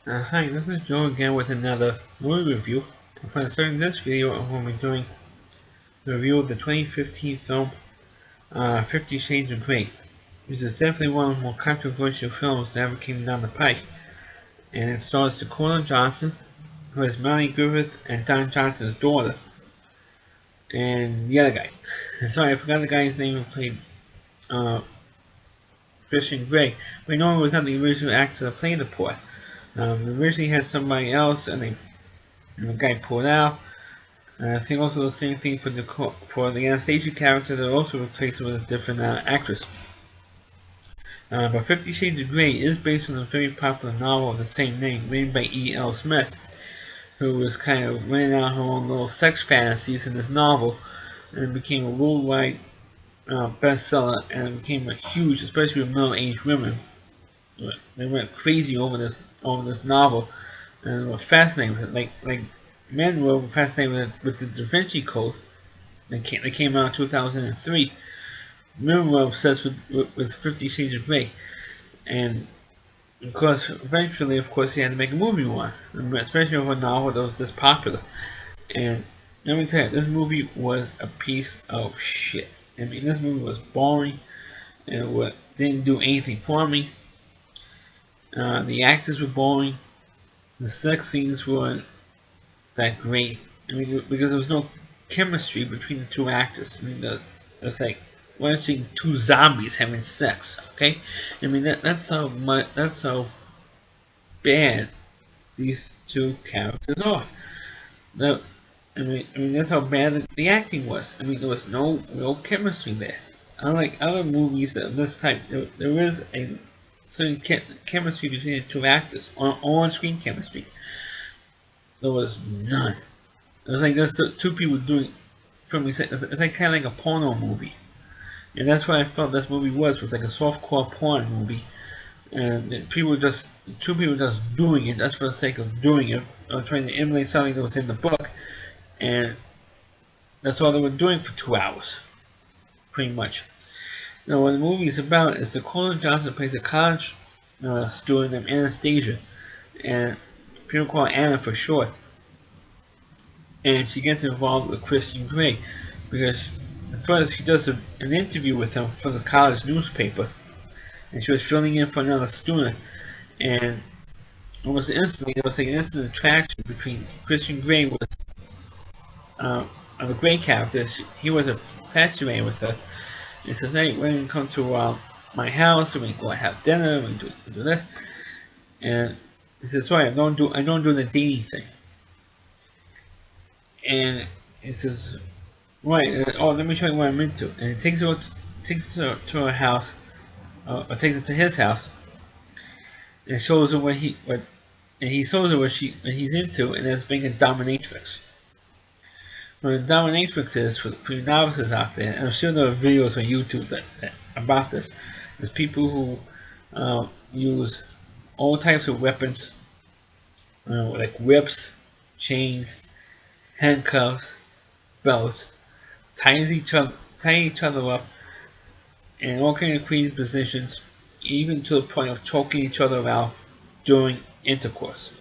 Hi, this is Joe again with another movie review. For starting this video, I'm going to be doing the review of the 2015 film 50 Shades of Grey, which is definitely one of the more controversial films that ever came down the pike. And it stars Dakota Johnson, who is Melanie Griffith and Don Johnson's daughter, and the other guy. Sorry, I forgot the guy's name who played uh, Christian Grey. We know he was not the original actor that played the part. They originally had somebody else, and the guy pulled out. I think also the same thing for the Anastasia character. They also replaced with a different actress. But Fifty Shades of Grey is based on a very popular novel of the same name, written by E.L. Smith, who was kind of running out her own little sex fantasies in this novel, and it became a worldwide bestseller, and it became a huge, especially with middle-aged women. They went crazy over this novel, and were fascinated with it. Like men were fascinated with the Da Vinci Code. That came out in 2003. Women were obsessed with 50 Shades of Grey. And of course, eventually, of course, he had to make a movie one, especially with a novel that was this popular. And let me tell you, this movie was a piece of shit. I mean, this movie was boring and didn't do anything for me. The actors were boring. The sex scenes weren't that great. I mean, because there was no chemistry between the two actors. I mean, there's like watching two zombies having sex. Okay, I mean that's how bad these two characters are. No, I mean that's how bad the acting was. I mean there was no real chemistry there. Unlike other movies of this type, there is a certain chemistry between the two actors, on-screen chemistry. There was none. It was like there's two people doing filming. It's like kind of like a porno movie, and that's what I felt this movie was like a softcore porn movie, and two people just doing it just for the sake of doing it, or trying to emulate something that was in the book, and that's all they were doing for 2 hours, pretty much. Now, what the movie is about is Dakota Johnson plays a college student named Anastasia, and people call her Anna for short, and she gets involved with Christian Grey because first she does an interview with him for the college newspaper, and she was filling in for another student, and almost instantly there was like an instant attraction between Christian Grey was uh, the Grey character. He was infatuated with her. He says, "Hey, we're gonna come to my house, and we can go and have dinner, and we do this." And he says, "Sorry, I don't do the dating thing." And he says, "Right, oh, let me show you what I'm into." And he takes her to her house, or takes her to his house, and shows her and he shows her what he's into, and that's being a dominatrix. What a dominatrix is for you novices out there, and I'm sure there are videos on YouTube about this. There's people who use all types of weapons, like whips, chains, handcuffs, belts, tying each other up in all kinds of crazy positions, even to the point of choking each other out during intercourse.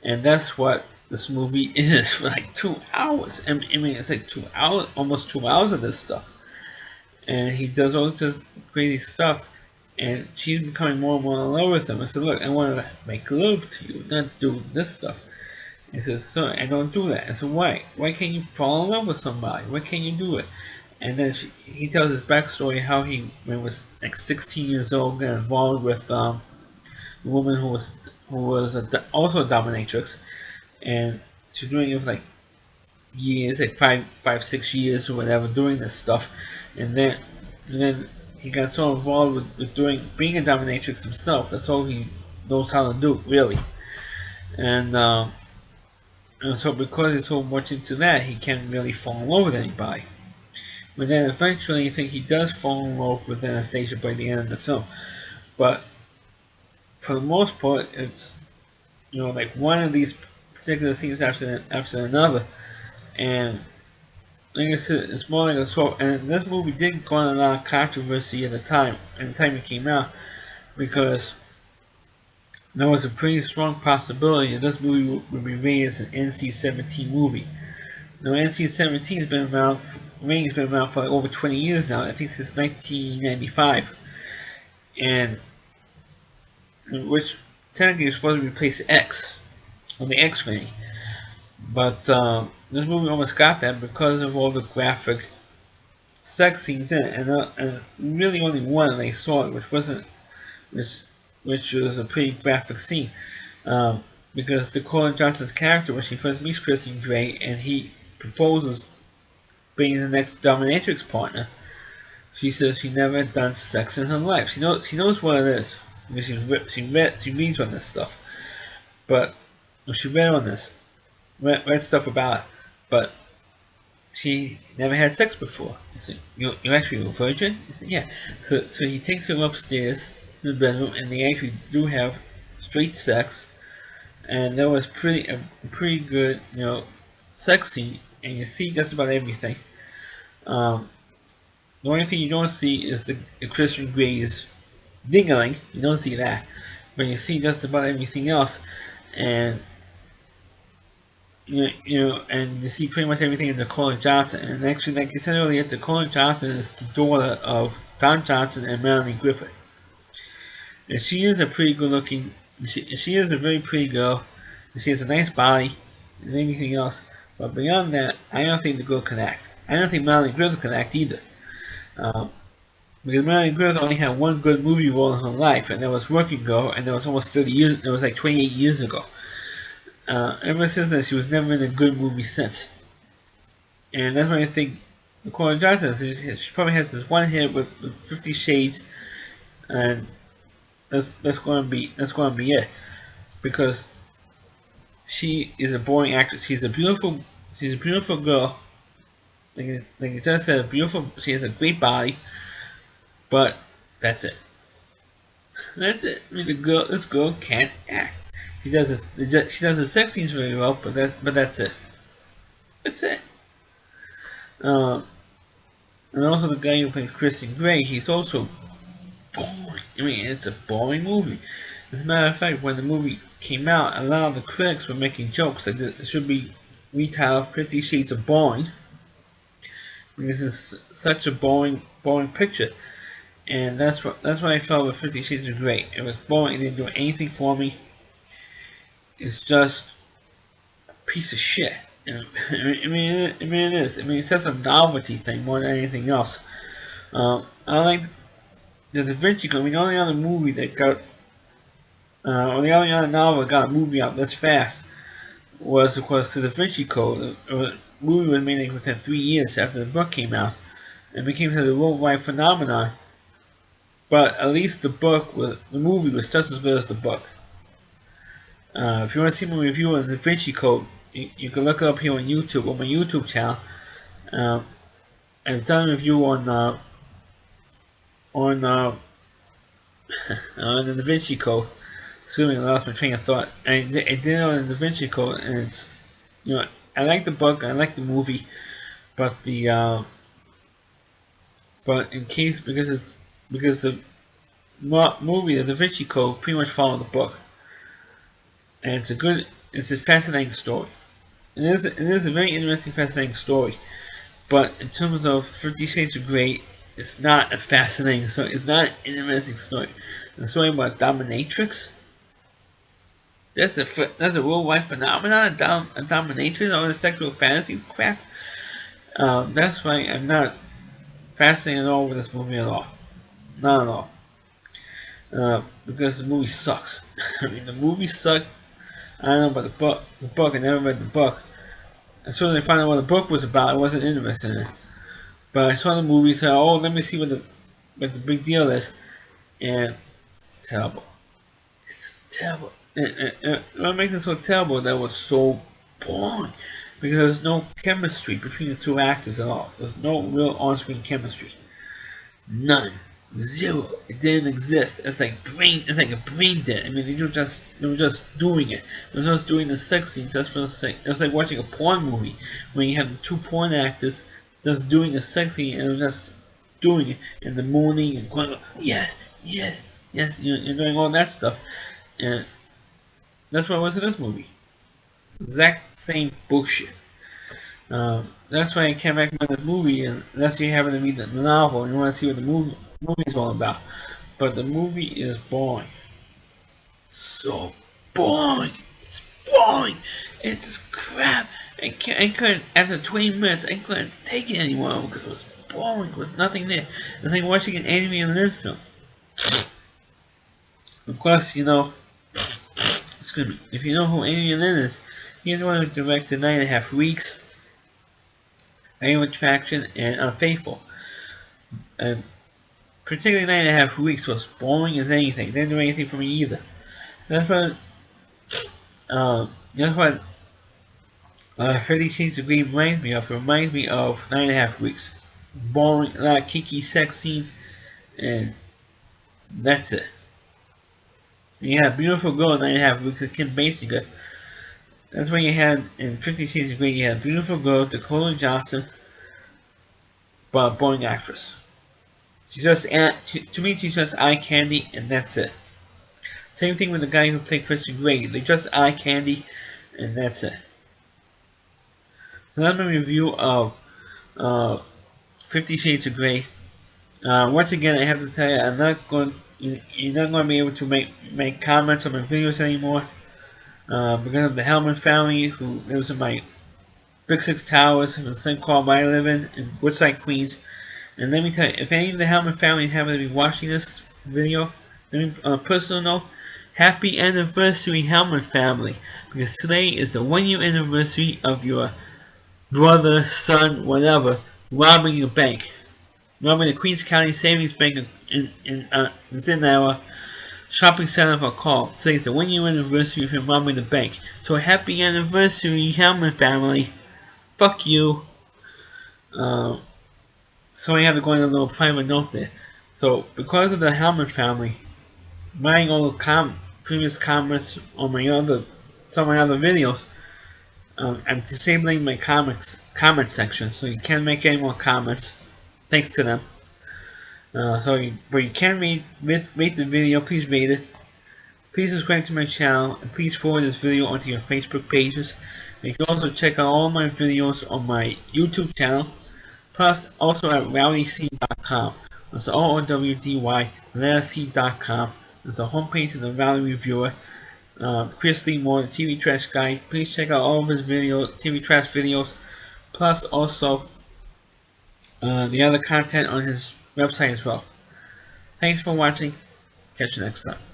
And that's what this movie is for like 2 hours. I mean, it's like 2 hours, almost 2 hours of this stuff. And he does all this crazy stuff, and she's becoming more and more in love with him. I said, "Look, I want to make love to you, not do this stuff." He says, "Son, I don't do that." I said, "Why? Why can't you fall in love with somebody? Why can't you do it?" And then he tells his backstory how when he was like 16 years old, got involved with a woman who was also a dominatrix, and she's doing it for like years, like 6 years or whatever, doing this stuff, and then he got so involved with being a dominatrix himself. That's all he knows how to do, really, and. And so because he's so much into that, he can't really fall in love with anybody. But then eventually I think he does fall in love with Anastasia by the end of the film. But for the most part, it's like one of these particular scenes after another, and like I said, it's more like a swap. And this movie did garner a lot of controversy at the time it came out, because there was a pretty strong possibility that this movie would be rated as an NC-17 movie. Now, NC-17 has been around. Rating's been around for like over 20 years now. I think since 1995, and which technically is supposed to replace X on the X rating. But this movie almost got that because of all the graphic sex scenes in it, and really only one they saw it, which which was a pretty graphic scene. Because Dakota Johnson's character, when she first meets Christian Grey, and he proposes being the next dominatrix partner, she says she never done sex in her life. She knows what it is because she reads on this stuff, but she read stuff about it, but she never had sex before. So you're actually a virgin? Yeah. So he takes her upstairs to the bedroom, and they actually do have straight sex, and that was pretty good, sex scene, and you see just about everything. Um, the only thing you don't see is the Christian Grey's dingling. You don't see that, but you see just about everything else, and and you see pretty much everything in Dakota Johnson. And actually, like you said earlier, Dakota Johnson is the daughter of Don Johnson and Melanie Griffith. And she is a pretty good looking, she is a very pretty girl. And she has a nice body and everything else. But beyond that, I don't think the girl can act. I don't think Melanie Griffith can act either. Um, because Melanie Griffith only had one good movie role in her life, and that was Working Girl, and that was almost 30 years, it was like 28 years ago. Ever since then, she was never in a good movie since. And that's why I think Dakota Johnson, she probably has this one hit with 50 Shades, and that's going to be it, because she is a boring actress. She's a beautiful girl. Like I just said, beautiful. She has a great body, but that's it. That's it. I mean, this girl can't act. She does the sex scenes very well, but that's it. That's it. Um, and also the guy who plays Christian Grey, he's also boring. I mean, it's a boring movie. As a matter of fact, when the movie came out, a lot of the critics were making jokes that it should be retitled 50 Shades of Boring, because it's such a boring picture. And that's what I felt with 50 Shades of Grey. It was boring. It didn't do anything for me. It's just a piece of shit. I mean, it is. I mean, it's just a novelty thing more than anything else. I like the Da Vinci Code. I mean, the only other movie that got, or the only other novel that got a movie out this fast was, of course, the Da Vinci Code. The movie was made like within 3 years after the book came out, and became a worldwide phenomenon. But at least the movie was just as good as the book. If you want to see my review on the Da Vinci Code, you can look it up here on YouTube, on my YouTube channel. Um, I've done a review on the Da Vinci Code. Excuse me, I lost my train of thought. I did it on the Da Vinci Code, and it's, I like the book, I like the movie, but but in case because the movie, the Da Vinci Code, pretty much followed the book, and it's a fascinating story. It is a very interesting, fascinating story. But in terms of 50 Shades of Grey, it's not a fascinating story. It's not an interesting story. The story about dominatrix. That's a worldwide phenomenon. A dominatrix, all the sexual fantasy crap. That's why I'm not fascinated at all with this movie at all. Not at all. Because the movie sucks. I mean, the movie sucked. I don't know about the book. I never read the book. As soon as I found out what the book was about, I wasn't interested in it. But I saw the movie, so let me see what the big deal is, and it's terrible. It's terrible. What makes it so terrible that it was so boring, because there's no chemistry between the two actors at all. There's no real on-screen chemistry. None. Zero. It didn't exist. It's like a brain dead. I mean, they were just doing it. They were just doing the sex scene just for the sake. It was like watching a porn movie when you have the two porn actors just doing a sex scene and just doing it in the morning and going, yes, yes, yes. You're doing all that stuff, and That's what it was in this movie. Exact same bullshit. That's why I can't recommend the movie unless you happen to read the novel and you want to see what the movie is all about. But the movie is boring. So boring. It's boring. It's crap. I couldn't, after 20 minutes, I couldn't take it anymore because it was boring. There was nothing there. It's like watching an anime and Lynn film. Of course, excuse me, if you know who Amy Lynn is, he's the one who directed 9.5 Weeks, Animal Attraction, and Unfaithful. And particularly 9.5 Weeks was boring as anything. Didn't do anything for me either. That's what, that's what 30 Shades of Grey reminds me of. It reminds me of 9.5 Weeks. Boring, a lot of kinky sex scenes, and that's it. You had a beautiful girl in 9.5 Weeks of Kim Basinger. That's what you had in 50 Shades of Grey. You had a beautiful girl, Dakota Johnson, but a boring actress. She's just, to me, she's just eye candy, and that's it. Same thing with the guy who played Christian Grey. They just eye candy, and that's it. So that's my review of 50 Shades of Grey. Once again, I have to tell you, you're not going to be able to make comments on my videos anymore because of the Hellman family who lives in my Big Six Towers in the same called where I live in Woodside, Queens. And let me tell you, if any of the Hellman family happen to be watching this video, let me, on a personal note, happy anniversary, Hellman family, because today is the 1 year anniversary of your brother, son, whatever, robbing your bank. Robbing the Queens County Savings Bank within our shopping center for a call. Today is the 1 year anniversary of him robbing the bank. So happy anniversary, Hellman family. Fuck you. So I have to go in a little private note there. So because of the Hellman family, buying all the previous comments on some of my other videos, I'm disabling my comment section, so you can't make any more comments. Thanks to them. But you can rate the video. Please rate it. Please subscribe to my channel, and please forward this video onto your Facebook pages. And you can also check out all my videos on my YouTube channel, plus also at rowdyc.com. That's OOWDY, C.com. There's a homepage of the Rowdy Reviewer. Chris Lee Moore, the TV Trash Guy. Please check out all of his TV Trash videos, plus also the other content on his website as well. Thanks for watching. Catch you next time.